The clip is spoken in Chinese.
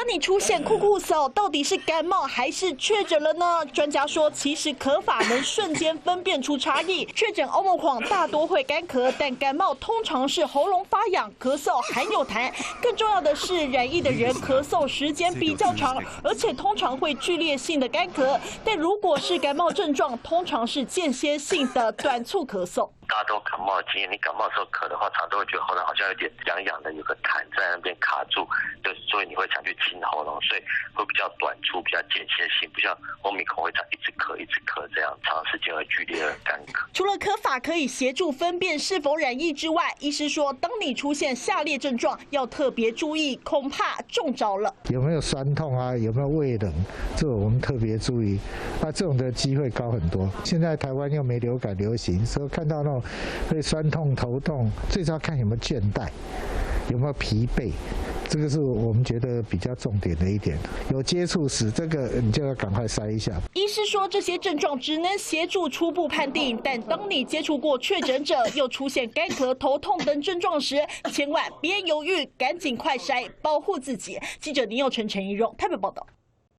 当你出现酷酷嗽，到底是感冒还是确诊了呢？专家说，其实咳法能瞬间分辨出差异。确诊欧盟狂大多会干咳，但感冒通常是喉咙发痒、咳嗽含有痰。更重要的是，染疫的人咳嗽时间比较长，而且通常会剧烈性的干咳。但如果是感冒症状，通常是间歇性的短促咳嗽。大家都感冒的经验，你感冒的时候咳的话，常都会觉得喉咙好像有点痒痒的，有个痰在那边卡住，所以你会想去清喉咙，所以会比较短促，比较间歇性，不像欧米孔会一直咳这样，长时间会剧烈的干咳。除了咳法可以协助分辨是否染疫之外，医师说，当你出现下列症状，要特别注意，恐怕中招了。有没有酸痛啊？有没有胃冷？这个我们特别注意。那这种的机会高很多。现在台湾又没流感流行，所以看到那种会酸痛、头痛，最重要看有没有倦怠，有没有疲惫。这个是我们觉得比较重点的一点。有接触史，这个你就要赶快筛一下。医师说，这些症状只能协助初步判定，但当你接触过确诊者，又出现干咳、头痛等症状时，千万别犹豫，赶紧快筛，保护自己。记者林佑成、陈怡蓉台北报道。